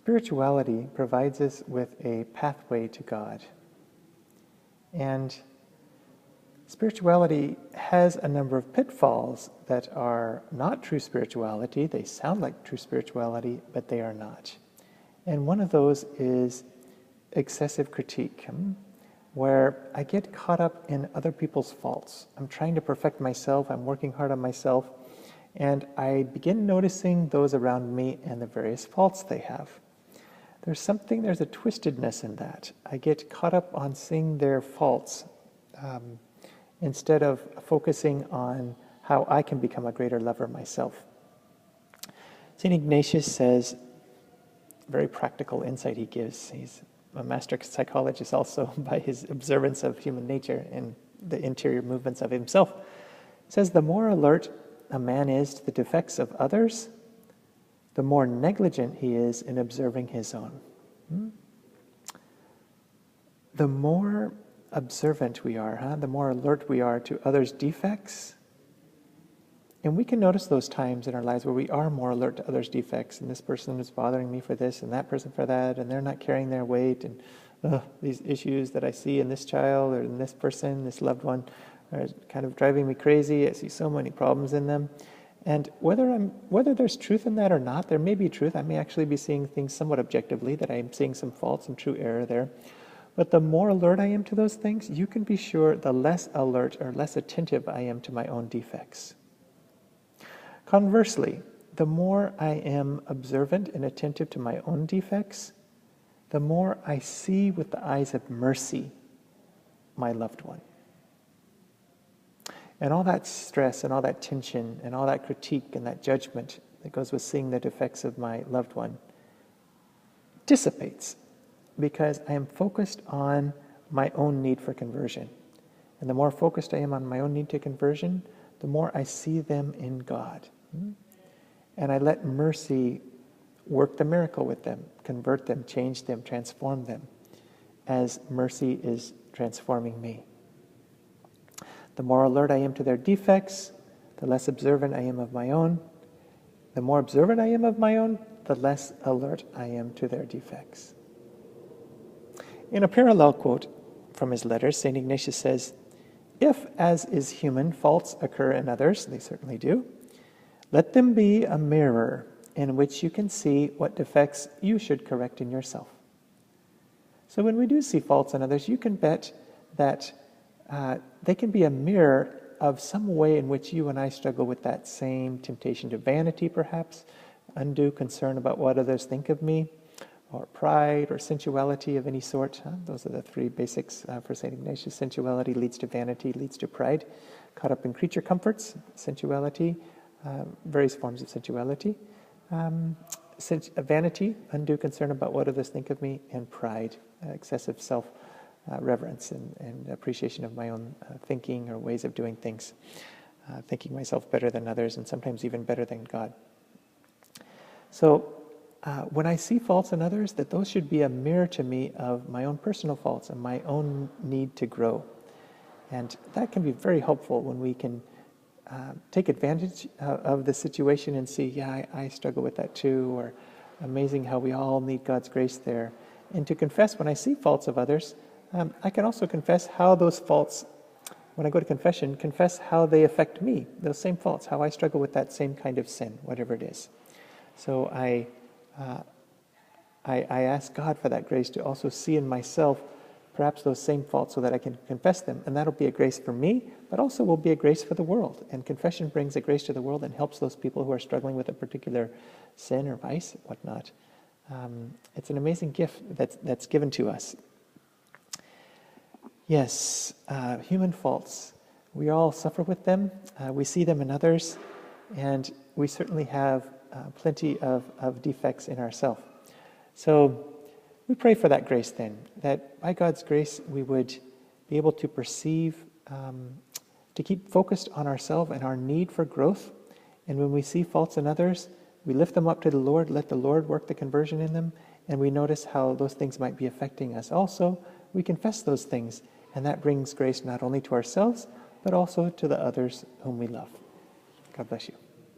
Spirituality provides us with a pathway to God. And spirituality has a number of pitfalls that are not true spirituality. They sound like true spirituality, but they are not. And one of those is excessive critique, where I get caught up in other people's faults. I'm trying to perfect myself, I'm working hard on myself, and I begin noticing those around me and the various faults they have. There's a twistedness in that. I get caught up on seeing their faults instead of focusing on how I can become a greater lover myself. St. Ignatius says, very practical insight he gives. He's a master psychologist also by his observance of human nature and the interior movements of himself. He says, the more alert a man is to the defects of others, the more negligent he is in observing his own. The more observant we are, the more alert we are to others' defects. And we can notice those times in our lives where we are more alert to others' defects, and this person is bothering me for this, and that person for that, and they're not carrying their weight, and these issues that I see in this child or in this person, this loved one, are kind of driving me crazy. I see so many problems in them. And whether there's truth in that or not, there may be truth. I may actually be seeing things somewhat objectively, that I'm seeing some faults, some true error there. But the more alert I am to those things, you can be sure the less alert or less attentive I am to my own defects. Conversely, the more I am observant and attentive to my own defects, the more I see with the eyes of mercy my loved one. And all that stress and all that tension and all that critique and that judgment that goes with seeing the defects of my loved one dissipates because I am focused on my own need for conversion. And the more focused I am on my own need to conversion, the more I see them in God. And I let mercy work the miracle with them, convert them, change them, transform them, as mercy is transforming me. The more alert I am to their defects, the less observant I am of my own. The more observant I am of my own, the less alert I am to their defects. In a parallel quote from his letters, St. Ignatius says, if, as is human, faults occur in others, they certainly do, let them be a mirror in which you can see what defects you should correct in yourself. So when we do see faults in others, you can bet that they can be a mirror of some way in which you and I struggle with that same temptation to vanity, perhaps, undue concern about what others think of me, or pride or sensuality of any sort. Those are the three basics for St. Ignatius. Sensuality leads to vanity, leads to pride. Caught up in creature comforts, sensuality, various forms of sensuality. Vanity, undue concern about what others think of me, and pride, excessive self-reverence and appreciation of my own thinking or ways of doing things, thinking myself better than others and sometimes even better than God. So when I see faults in others, that those should be a mirror to me of my own personal faults and my own need to grow. And that can be very helpful when we can take advantage of the situation and see, yeah, I struggle with that too, or amazing how we all need God's grace there. And to confess when I see faults of others, I can also confess how those faults, when I go to confession, confess how they affect me, those same faults, how I struggle with that same kind of sin, whatever it is. So I ask God for that grace to also see in myself perhaps those same faults so that I can confess them. And that'll be a grace for me, but also will be a grace for the world. And confession brings a grace to the world and helps those people who are struggling with a particular sin or vice, whatnot. It's an amazing gift that's given to us. Yes, human faults. We all suffer with them. We see them in others. And we certainly have plenty of defects in ourselves. So we pray for that grace then, that by God's grace we would be able to perceive, to keep focused on ourselves and our need for growth. And when we see faults in others, we lift them up to the Lord, let the Lord work the conversion in them, and we notice how those things might be affecting us. Also, we confess those things, and that brings grace not only to ourselves, but also to the others whom we love. God bless you.